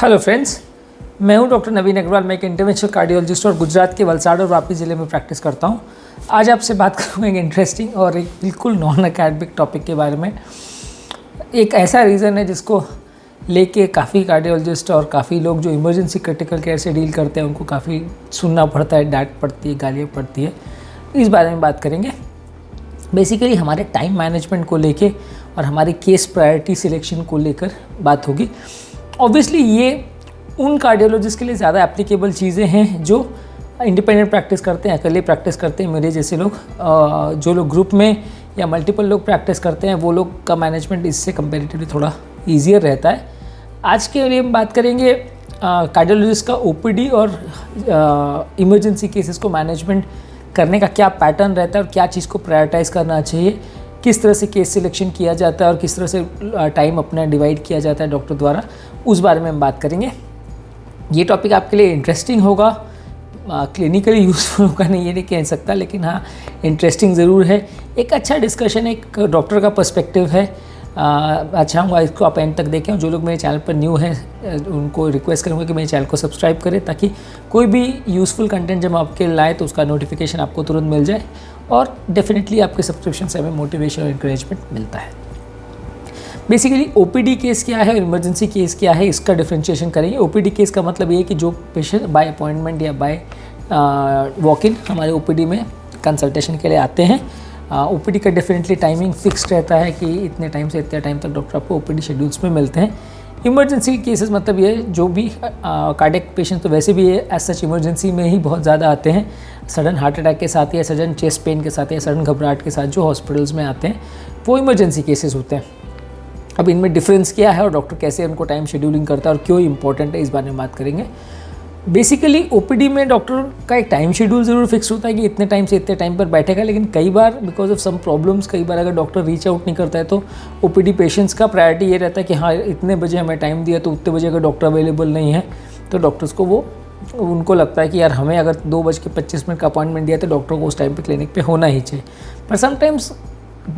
Hello friends, मैं हूं doctor नवीन अग्रवाल। मैं एक इंटरवेंशनल कार्डियोलॉजिस्ट और गुजरात के वलसाड़ और वापी ज़िले में प्रैक्टिस करता हूं। आज आपसे बात करूंगा एक इंटरेस्टिंग और एक बिल्कुल नॉन अकेडमिक टॉपिक के बारे में। एक ऐसा रीज़न है जिसको लेके काफ़ी कार्डियोलॉजिस्ट और काफ़ी लोग जो इमरजेंसी क्रिटिकल केयर से डील करते हैं उनको काफ़ी सुनना पड़ता है, डांट पड़ती है, गालियाँ पड़ती है। इस बारे में बात करेंगे। बेसिकली हमारे टाइम मैनेजमेंट को लेके और हमारी केस प्रायोरिटी सिलेक्शन को लेकर बात होगी। ऑब्वियसली ये उन कार्डियोलॉजिस्ट के लिए ज़्यादा एप्लीकेबल चीज़ें हैं जो इंडिपेंडेंट प्रैक्टिस करते हैं, अकेले प्रैक्टिस करते हैं। मेरे जैसे लोग जो लोग ग्रुप में या मल्टीपल लोग प्रैक्टिस करते हैं वो लोग का मैनेजमेंट इससे कंपैरेटिवली थोड़ा ईजियर रहता है। आज के लिए हम बात करेंगे कार्डियोलॉजिस्ट का ओपीडी और इमरजेंसी केसेस को मैनेजमेंट करने का क्या पैटर्न रहता है और क्या चीज़ को प्रायोरिटाइज़ करना चाहिए, किस तरह से केस सिलेक्शन किया जाता है और किस तरह से टाइम अपना डिवाइड किया जाता है डॉक्टर द्वारा, उस बारे में हम बात करेंगे। ये टॉपिक आपके लिए इंटरेस्टिंग होगा, क्लिनिकली यूज़फुल होगा नहीं ये नहीं कह सकता, लेकिन हाँ इंटरेस्टिंग ज़रूर है। एक अच्छा डिस्कशन एक डॉक्टर का पर्सपेक्टिव है। अच्छा होगा इसको आप एंड तक देखें। जो लोग मेरे चैनल पर न्यू हैं उनको रिक्वेस्ट करूँगा कि मेरे चैनल को सब्सक्राइब करें ताकि कोई भी यूज़फुल कंटेंट जब आपके लाए तो उसका नोटिफिकेशन आपको तुरंत मिल जाए और डेफिनेटली आपके सब्सक्रिप्शन से हमें मोटिवेशन और इंकरेजमेंट मिलता है। बेसिकली ओपीडी केस क्या है और इमरजेंसी केस क्या है, इसका डिफरेंशिएशन करेंगे। ओपीडी केस का मतलब ये है कि जो पेशेंट बाय अपॉइंटमेंट या बाय वॉक इन हमारे ओपीडी में कंसल्टेशन के लिए आते हैं। ओपीडी का डेफिनेटली टाइमिंग फिक्स्ड रहता है कि इतने टाइम से इतने टाइम तक डॉक्टर आपको ओपीडी शेड्यूल्स में मिलते हैं। इमरजेंसी केसेस मतलब ये जो भी कार्डियक पेशेंट तो वैसे भी एज सच इमरजेंसी में ही बहुत ज़्यादा आते हैं, सडन हार्ट अटैक के साथ या सडन चेस्ट पेन के साथ या सडन घबराहट के साथ जो हॉस्पिटल्स में आते हैं वो इमरजेंसी केसेस होते हैं। अब इनमें डिफरेंस क्या है और डॉक्टर कैसे उनको टाइम शेड्यूलिंग करता है और क्यों इंपॉर्टेंट है, इस बारे में बात करेंगे। बेसिकली ओपीडी में डॉक्टर का एक टाइम शेड्यूल ज़रूर फिक्स होता है कि इतने टाइम से इतने टाइम पर बैठेगा, लेकिन कई बार बिकॉज ऑफ सम प्रॉब्लम्स कई बार अगर डॉक्टर रीच आउट नहीं करता है तो ओपीडी पेशेंट्स का प्रायोरिटी ये रहता है कि हाँ इतने बजे हमें टाइम दिया तो उतने बजे अगर डॉक्टर अवेलेबल नहीं है तो डॉक्टर्स को उनको लगता है कि यार हमें अगर 2:25 का अपॉइंटमेंट दिया तो डॉक्टर को उस टाइम पे क्लिनिक पे होना ही चाहिए। पर समटाइम्स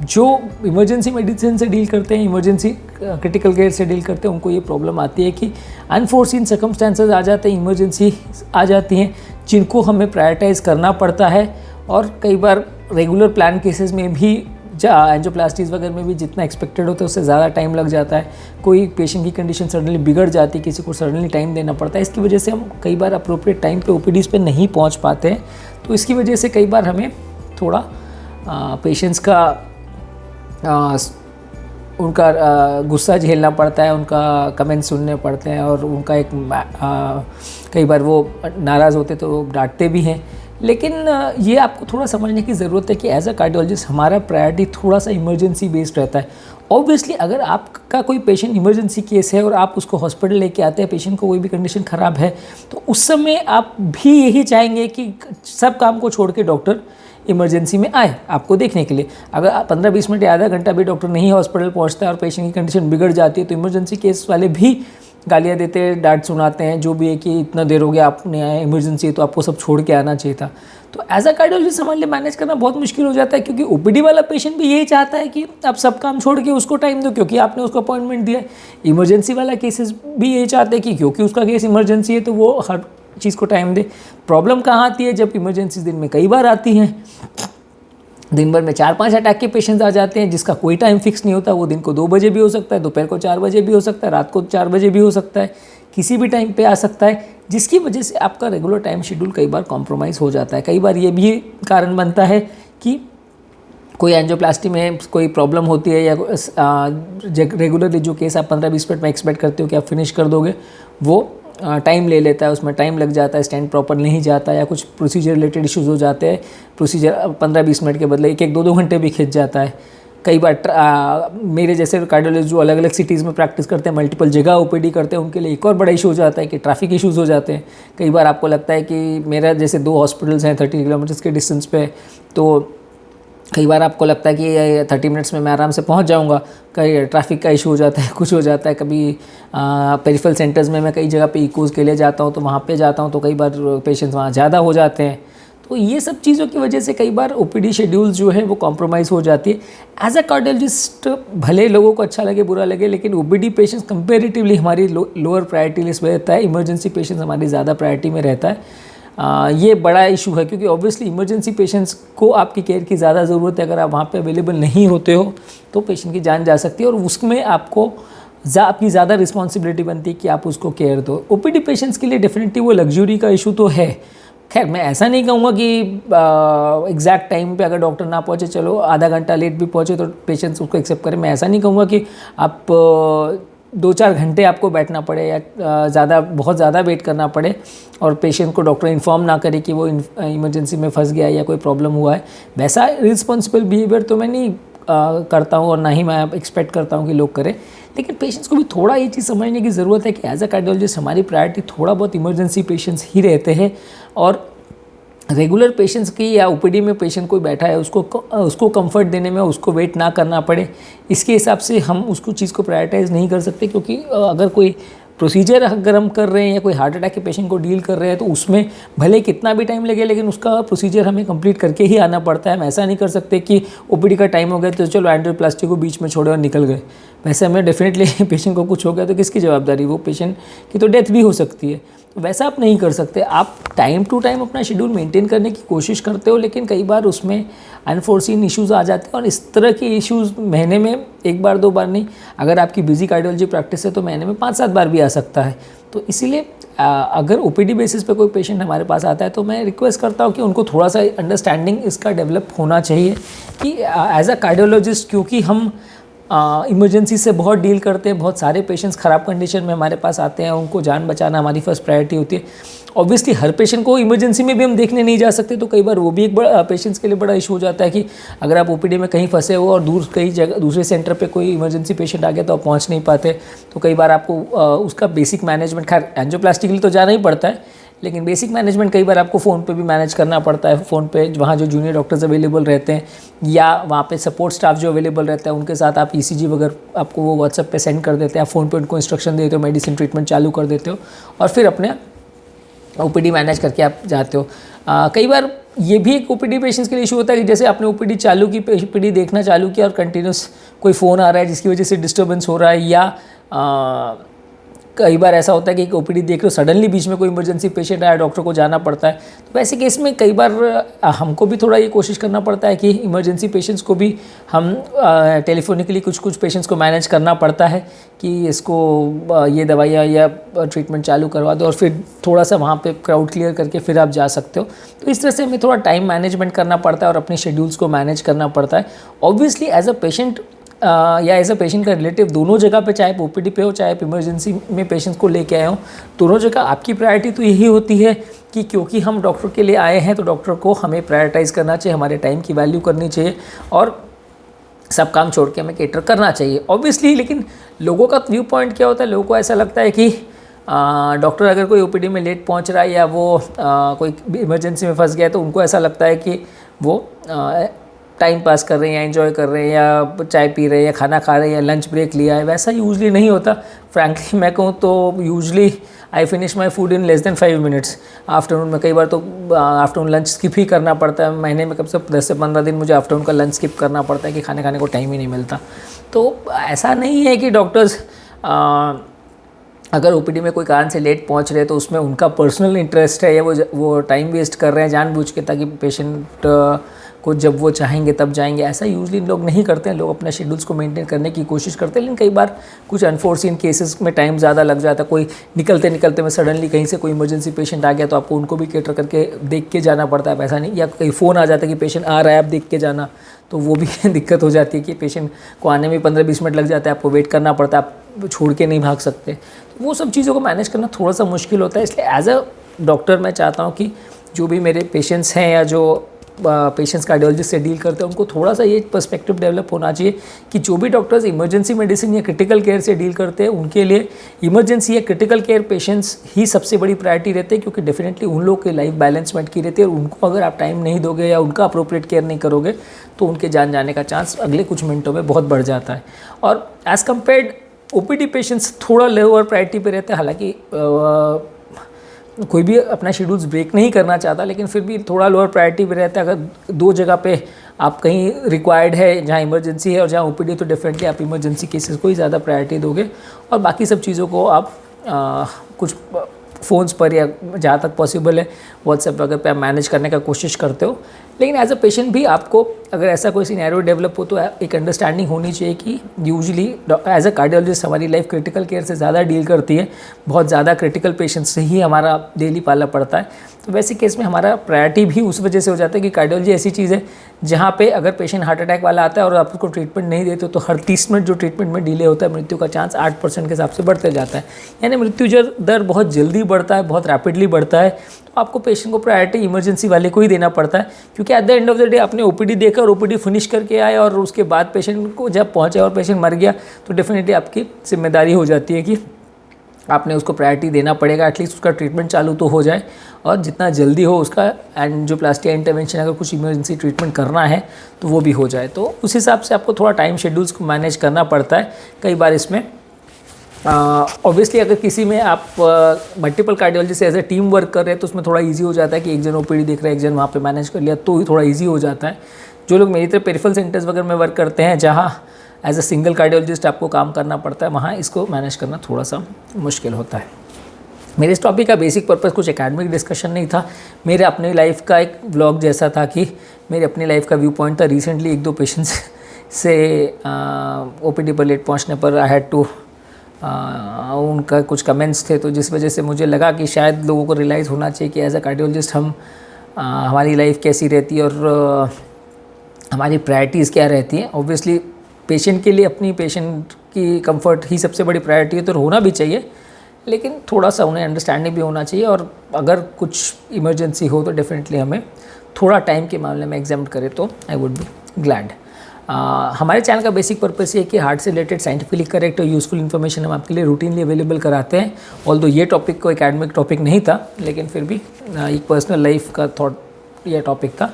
जो इमरजेंसी मेडिसिन से डील करते हैं, इमरजेंसी क्रिटिकल केयर से डील करते हैं, उनको ये प्रॉब्लम आती है कि अनफोर्सिन सर्कमस्टेंसेस आ जाते हैं, इमरजेंसी आ जाती हैं जिनको हमें प्रायोरिटाइज़ करना पड़ता है। और कई बार रेगुलर प्लान केसेस में भी एंजियोप्लास्टीज वगैरह में भी जितना एक्सपेक्टेड होता है उससे ज़्यादा टाइम लग जाता है। कोई पेशेंट की कंडीशन सडनली बिगड़ जाती है, किसी को सडनली टाइम देना पड़ता है। इसकी वजह से हम कई बार अप्रोप्रिएट टाइम पे ओपीडीज़ पे नहीं पहुंच पाते हैं। तो इसकी वजह से कई बार हमें थोड़ा पेशेंट्स का उनका गुस्सा झेलना पड़ता है, उनका कमेंट सुनने पड़ते हैं और उनका कई बार वो नाराज़ होते तो डांटते भी हैं। लेकिन ये आपको थोड़ा समझने की ज़रूरत है कि एज अ कार्डियोलॉजिस्ट हमारा प्रायोरिटी थोड़ा सा इमरजेंसी बेस्ड रहता है। ऑब्वियसली अगर आपका कोई पेशेंट इमरजेंसी केस है और आप उसको हॉस्पिटल लेके आते हैं, पेशेंट को कोई भी कंडीशन ख़राब है, तो उस समय आप भी यही चाहेंगे कि सब काम को छोड़ के डॉक्टर इमरजेंसी में आए आपको देखने के लिए। अगर 15-20 मिनट या आधा घंटा भी डॉक्टर नहीं हॉस्पिटल पहुंचता है और पेशेंट की कंडीशन बिगड़ जाती है तो इमरजेंसी केस वाले भी गालियाँ देते हैं, डांट सुनाते हैं, जो भी है कि इतना देर हो गया आपने आया, इमरजेंसी है तो आपको सब छोड़ के आना चाहिए था। तो एज अ कार्डियोलॉजिस्ट हमारे लिए मैनेज करना बहुत मुश्किल हो जाता है, क्योंकि ओपीडी वाला पेशेंट भी यही चाहता है कि आप सब काम छोड़ के उसको टाइम दो क्योंकि आपने उसको अपॉइंटमेंट दिया है। इमरजेंसी वाला केसेस भी यही चाहते हैं कि क्योंकि उसका केस इमरजेंसी है तो वो हर चीज़ को टाइम दे। प्रॉब्लम कहाँ आती है, जब इमरजेंसी दिन में कई बार आती हैं। दिन भर में 4-5 अटैक के पेशेंट्स आ जाते हैं जिसका कोई टाइम फिक्स नहीं होता। वो दिन को 2 बजे भी हो सकता है, दोपहर को 4 बजे भी हो सकता है, रात को 4 बजे भी हो सकता है, किसी भी टाइम पे आ सकता है, जिसकी वजह से आपका रेगुलर टाइम शेड्यूल कई बार कॉम्प्रोमाइज़ हो जाता है। कई बार ये भी कारण बनता है कि कोई एंजियोप्लास्टी में कोई प्रॉब्लम होती है या रेगुलरली जो केस आप 15-20 मिनट में एक्सपेक्ट करते हो कि आप फिनिश कर दोगे वो टाइम ले लेता है, उसमें टाइम लग जाता है, स्टैंड प्रॉपर नहीं जाता या कुछ प्रोसीजर रिलेटेड इश्यूज हो जाते हैं। प्रोसीजर 15-20 मिनट के बदले 1-2 घंटे भी खिंच जाता है। कई बार मेरे जैसे कार्डियोलॉजिस्ट जो अलग अलग सिटीज़ में प्रैक्टिस करते हैं, मल्टीपल जगह ओपीडी करते हैं, उनके लिए एक और बड़ा इशू हो जाता है कि ट्रैफिक इश्यूज़ हो जाते हैं। कई बार आपको लगता है कि मेरा जैसे 2 हॉस्पिटल्स हैं 30 किलोमीटर्स के डिस्टेंस पे, तो कई बार आपको लगता है कि 30 मिनट्स में मैं आराम से पहुंच जाऊंगा, कई ट्रैफिक का इशू हो जाता है, कुछ हो जाता है। कभी पेरिफेरल सेंटर्स में मैं कई जगह पे इकोज़ के लिए जाता हूं तो वहाँ पे जाता हूं तो कई बार पेशेंट्स वहाँ ज़्यादा हो जाते हैं। तो तो ये सब चीज़ों की वजह से कई बार ओपीडी शेड्यूल जो है वो कॉम्प्रोमाइज़ हो जाती है। एज अ कार्डियोलॉजिस्ट भले लोगों को अच्छा लगे बुरा लगे, लेकिन ओपीडी पेशेंट्स कंपेरेटिवली हमारी लोअर प्रायोरिटी लिस्ट में रहता है, इमरजेंसी पेशेंट्स हमारी ज़्यादा प्रायोरिटी में रहता है। ये बड़ा इशू है क्योंकि ऑब्वियसली इमरजेंसी पेशेंट्स को आपकी केयर की ज़्यादा ज़रूरत है। अगर आप वहाँ पे अवेलेबल नहीं होते हो तो पेशेंट की जान जा सकती है और उसमें आपको आपकी ज़्यादा रिस्पॉन्सिबिलिटी बनती है कि आप उसको केयर दो। ओपीडी पेशेंट्स के लिए डेफिनेटली वो लग्जरी का इशू तो है। खैर मैं ऐसा नहीं कहूँगा कि एग्जैक्ट टाइम पे अगर डॉक्टर ना पहुँचे, चलो आधा घंटा लेट भी पहुँचे तो पेशेंट्स उसको एक्सेप्ट करें। मैं ऐसा नहीं कहूँगा कि आप 2-4 घंटे आपको बैठना पड़े या बहुत ज़्यादा वेट करना पड़े और पेशेंट को डॉक्टर इन्फॉर्म ना करे कि वो इमरजेंसी में फंस गया या कोई प्रॉब्लम हुआ है। वैसा रिस्पॉन्सिबल बिहेवियर तो मैं नहीं करता हूँ और ना ही मैं एक्सपेक्ट करता हूँ कि लोग करें। लेकिन पेशेंट्स को भी थोड़ा ये चीज़ समझने की ज़रूरत है कि एज अ कार्डियोलॉजिस्ट हमारी प्रायोरिटी थोड़ा बहुत इमरजेंसी पेशेंट्स ही रहते हैं और रेगुलर पेशेंट्स की या ओपीडी में पेशेंट कोई बैठा है उसको कंफर्ट देने में उसको वेट ना करना पड़े, इसके हिसाब से हम उसको चीज़ को प्रायोरिटाइज नहीं कर सकते। क्योंकि अगर कोई प्रोसीजर अगर हम कर रहे हैं या कोई हार्ट अटैक के पेशेंट को डील कर रहे हैं तो उसमें भले कितना भी टाइम लगे लेकिन उसका प्रोसीजर हमें कंप्लीट करके ही आना पड़ता है। हम ऐसा नहीं कर सकते कि ओपीडी का टाइम हो गया तो चलो एंजियोप्लास्टी को बीच में छोड़े और निकल गए। वैसे हमें डेफिनेटली पेशेंट को कुछ हो गया तो किसकी जवाबदारी, वो पेशेंट की तो डेथ भी हो सकती है। तो वैसा आप नहीं कर सकते। आप टाइम टू टाइम अपना शेड्यूल मेंटेन करने की कोशिश करते हो, लेकिन कई बार उसमें अनफोर्सिन इश्यूज़ आ जाते हैं और इस तरह के इश्यूज़ महीने में 1 बार 2 बार नहीं, अगर आपकी बिजी कार्डियोलॉजी प्रैक्टिस है तो महीने में 5-7 बार भी आ सकता है। तो इसीलिए अगर ओपीडी बेसिस पे कोई पेशेंट हमारे पास आता है तो मैं रिक्वेस्ट करता हूँ कि उनको थोड़ा सा अंडरस्टैंडिंग इसका डेवलप होना चाहिए कि एज अ कार्डियोलॉजिस्ट, क्योंकि हम इमरजेंसी से बहुत डील करते हैं, बहुत सारे पेशेंट्स ख़राब कंडीशन में हमारे पास आते हैं, उनको जान बचाना हमारी फर्स्ट प्रायोरिटी होती है। ऑब्वियसली हर पेशेंट को इमरजेंसी में भी हम देखने नहीं जा सकते, तो कई बार वो भी एक बड़ा पेशेंट्स के लिए बड़ा इशू हो जाता है कि अगर आप ओपीडी में कहीं फंसे हो और कहीं जगह दूसरे सेंटर पे कोई इमरजेंसी पेशेंट आ गया तो आप पहुंच नहीं पाते। तो कई बार आपको उसका बेसिक मैनेजमेंट, खैर एंजियोप्लास्टी के लिए तो जाना ही पड़ता है, लेकिन बेसिक मैनेजमेंट कई बार आपको फ़ोन पे भी मैनेज करना पड़ता है। फ़ोन पे वहाँ जो जूनियर डॉक्टर्स अवेलेबल रहते हैं या वहाँ पे सपोर्ट स्टाफ जो अवेलेबल रहता है उनके साथ आप ईसीजी वगैरह आपको वो व्हाट्सएप पे सेंड कर देते हैं, आप फ़ोन पे उनको इंस्ट्रक्शन देते हो, मेडिसिन ट्रीटमेंट चालू कर देते हो और फिर अपने ओपीडी मैनेज करके आप जाते हो। कई बार ये भी एक ओपीडी पेशेंट्स के लिए इशू होता है कि जैसे आपने ओपीडी चालू की, ओपीडी देखना चालू किया और कंटिन्यूस कोई फ़ोन आ रहा है जिसकी वजह से डिस्टर्बेंस हो रहा है, या कई बार ऐसा होता है कि ओपीडी देख रहे हो सडनली बीच में कोई इमरजेंसी पेशेंट आया, डॉक्टर को जाना पड़ता है। तो वैसे केस में कई बार हमको भी थोड़ा ये कोशिश करना पड़ता है कि इमरजेंसी पेशेंट्स को भी हम टेलीफोनिकली कुछ पेशेंट्स को मैनेज करना पड़ता है कि इसको ये दवाइयाँ या ट्रीटमेंट चालू करवा दो और फिर थोड़ा सा वहाँ पे क्राउड क्लियर करके फिर आप जा सकते हो। तो इस तरह से हमें थोड़ा टाइम मैनेजमेंट करना पड़ता है और अपने शेड्यूल्स को मैनेज करना पड़ता है। ऑब्वियसली एज अ पेशेंट या एज अ पेशेंट का रिलेटिव, दोनों जगह पे, चाहे ओपीडी पे हो चाहे इमरजेंसी में पेशेंट्स को लेके आए हो, दोनों जगह आपकी प्रायोरिटी तो यही होती है कि क्योंकि हम डॉक्टर के लिए आए हैं तो डॉक्टर को हमें प्रायोरिटाइज़ करना चाहिए, हमारे टाइम की वैल्यू करनी चाहिए और सब काम छोड़ के हमें केटर करना चाहिए ऑब्वियसली। लेकिन लोगों का व्यू पॉइंट क्या होता है, लोगों को ऐसा लगता है कि डॉक्टर अगर कोई ओपीडी में लेट पहुंच रहा है या वो कोई इमरजेंसी में फंस गया है तो उनको ऐसा लगता है कि वो टाइम पास कर रहे हैं या एंजॉय कर रहे हैं या चाय पी रहे हैं या खाना खा रहे हैं या लंच ब्रेक लिया है। वैसा यूजली नहीं होता। फ्रैंकली मैं कहूँ तो usually I finish my food in less than 5 minutes. Afternoon में कई बार तो आफ्टरनून लंच स्किप ही करना पड़ता है। महीने में कम से कम 10 से 15 दिन मुझे आफ्टरनून का लंच स्किप करना पड़ता है कि खाने को टाइम ही नहीं मिलता। तो ऐसा नहीं है कि डॉक्टर्स अगर ओपीडी में कोई कारण से लेट पहुंच रहे तो उसमें उनका पर्सनल इंटरेस्ट है या वो टाइम वेस्ट कर रहे हैं जानबूझ के ताकि पेशेंट को जब वो चाहेंगे तब जाएंगे। ऐसा यूजली लोग नहीं करते हैं। लोग अपने शेड्यूल्स को मेंटेन करने की कोशिश करते हैं, लेकिन कई बार कुछ अनफोर्सिन केसेस में टाइम ज़्यादा लग जाता है। कोई निकलते में सडनली कहीं से कोई इमरजेंसी पेशेंट आ गया तो आपको उनको भी केटर करके देख के जाना पड़ता है, ऐसा नहीं। या कहीं फ़ोन आ जाता है कि पेशेंट आ रहा है, आप देख के जाना, तो वो भी दिक्कत हो जाती है कि पेशेंट को आने में 15-20 मिनट लग जाता है, आपको वेट करना पड़ता है, आप छोड़ के नहीं भाग सकते। तो वो सब चीज़ों को मैनेज करना थोड़ा सा मुश्किल होता है। इसलिए एज अ डॉक्टर मैं चाहता हूँ कि जो भी मेरे पेशेंट्स हैं या जो पेशेंट्स कार्डियोलॉजिस्ट से डील करते हैं उनको थोड़ा सा ये पर्सपेक्टिव डेवलप होना चाहिए कि जो भी डॉक्टर्स इमरजेंसी मेडिसिन या क्रिटिकल केयर से डील करते हैं उनके लिए इमरजेंसी या क्रिटिकल केयर पेशेंट्स ही सबसे बड़ी प्रायोरिटी रहते हैं, क्योंकि डेफिनेटली उन लोगों की लाइफ बैलेंसमेंट की रहती है और उनको अगर आप टाइम नहीं दोगे या उनका अप्रोप्रिएट केयर नहीं करोगे तो उनके जान जाने का चांस अगले कुछ मिनटों में बहुत बढ़ जाता है। और एज़ कम्पेयर्ड ओपीडी पेशेंट्स थोड़ा लोअर प्रायोरिटी पे रहते हैं। हालांकि कोई भी अपना शेड्यूल्स ब्रेक नहीं करना चाहता, लेकिन फिर भी थोड़ा लोअर प्रायोरिटी पे रहता है। अगर 2 जगह पे आप कहीं रिक्वायर्ड है, जहाँ इमरजेंसी है और जहाँ ओपीडी, तो डेफिनेटली आप इमरजेंसी केसेस को ही ज़्यादा प्रायोरिटी दोगे और बाकी सब चीज़ों को आप कुछ फ़ोन्स पर या जहाँ तक पॉसिबल है व्हाट्सएप वगैरह पे आप मैनेज करने का कोशिश करते हो। लेकिन एज अ पेशेंट भी आपको अगर ऐसा कोई सिनेरियो डेवलप हो तो एक अंडरस्टैंडिंग होनी चाहिए कि यूजुअली एज अ कार्डियोलॉजिस्ट हमारी लाइफ क्रिटिकल केयर से ज़्यादा डील करती है, बहुत ज़्यादा क्रिटिकल पेशेंट से ही हमारा डेली पालना पड़ता है। तो वैसे केस में हमारा प्रायोरिटी भी उस वजह से हो जाता है कि कार्डियोलॉजी ऐसी चीज़ है जहाँ पे अगर पेशेंट हार्ट अटैक वाला आता है और आप उसको ट्रीटमेंट नहीं देते तो हर 30 मिनट जो ट्रीटमेंट में डिले होता है, मृत्यु का चांस 8% के हिसाब से बढ़ते जाता है। यानी मृत्यु दर बहुत जल्दी बढ़ता है, बहुत रैपिडली बढ़ता है। तो आपको पेशेंट को प्रायोरिटी इमरजेंसी वाले को ही देना पड़ता है, क्योंकि at the end of the day आपने ओपीडी देखा और ओपीडी फिनिश करके आए और उसके बाद पेशेंट को जब पहुँचे और पेशेंट मर गया तो डेफिनेटली आपकी जिम्मेदारी हो जाती है कि आपने उसको प्रायोरिटी देना पड़ेगा, एटलीस्ट उसका ट्रीटमेंट चालू तो हो जाए और जितना जल्दी हो उसका एंजियोप्लास्टी इंटरवेंशन अगर कुछ इमरजेंसी ट्रीटमेंट करना है तो वो भी हो जाए। तो उस हिसाब से आपको थोड़ा टाइम शेड्यूल्स को मैनेज करना पड़ता है कई बार इसमें। ऑब्वियसली अगर किसी में आप मल्टीपल कार्डियोलॉजी से एज ए टीम वर्क कर रहे हैं तो उसमें थोड़ा इजी हो जाता है कि एक जन ओपीडी देख रहा है, एक जन वहाँ पे मैनेज कर लिया तो ही थोड़ा इजी हो जाता है। जो लोग मेरी तरह पेरिफेरल सेंटर्स वगैरह में वर्क करते हैं जहाँ एज अ सिंगल कार्डियोलॉजिस्ट आपको काम करना पड़ता है, वहाँ इसको मैनेज करना थोड़ा सा मुश्किल होता है। मेरे इस टॉपिक का बेसिक पर्पस कुछ एकेडमिक डिस्कशन नहीं था, मेरे अपनी लाइफ का एक व्लॉग जैसा था कि मेरी अपनी लाइफ का व्यू पॉइंट था। रिसेंटली 1-2 पेशेंट्स से ओपीडी पर लेट पहुंचने पर आई हैड टू उनका कुछ कमेंट्स थे, तो जिस वजह से मुझे लगा कि शायद लोगों को रियलाइज़ होना चाहिए कि एज अ कार्डियोलॉजिस्ट हम हमारी लाइफ कैसी रहती है और हमारी प्रायोरिटीज़ क्या रहती हैं। ऑब्वियसली पेशेंट के लिए अपनी पेशेंट की कंफर्ट ही सबसे बड़ी प्रायोरिटी है, तो होना भी चाहिए, लेकिन थोड़ा सा उन्हें अंडरस्टैंडिंग भी होना चाहिए। और अगर कुछ इमरजेंसी हो तो डेफिनेटली हमें थोड़ा टाइम के मामले में एग्जाम करें तो आई वुड बी ग्लैड। हमारे चैनल का बेसिक पर्पस ये है कि हार्ट से रिलेटेड साइंटिफिकली करेक्ट और यूज़फुल इन्फॉर्मेशन हम आपके लिए रूटीनली अवेलेबल कराते हैं। ऑल्दो ये टॉपिक कोई एकेडमिक टॉपिक नहीं था, लेकिन फिर भी एक पर्सनल लाइफ का थॉट यह टॉपिक था।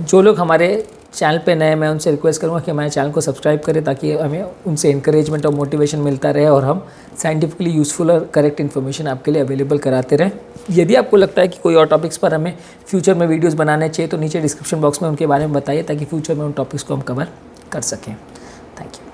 जो लोग हमारे चैनल पे नए, मैं उनसे रिक्वेस्ट करूँगा कि हमारे चैनल को सब्सक्राइब करें ताकि हमें उनसे इंकरेजमेंट और मोटिवेशन मिलता रहे और हम साइंटिफिकली यूज़फुल और करेक्ट इन्फॉर्मेशन आपके लिए अवेलेबल कराते रहें। यदि आपको लगता है कि कोई और टॉपिक्स पर हमें फ्यूचर में वीडियोस बनाने चाहिए तो नीचे डिस्क्रिप्शन बॉक्स में उनके बारे में बताइए ताकि फ्यूचर में उन टॉपिक्स को हम कवर कर सकें। Thank you.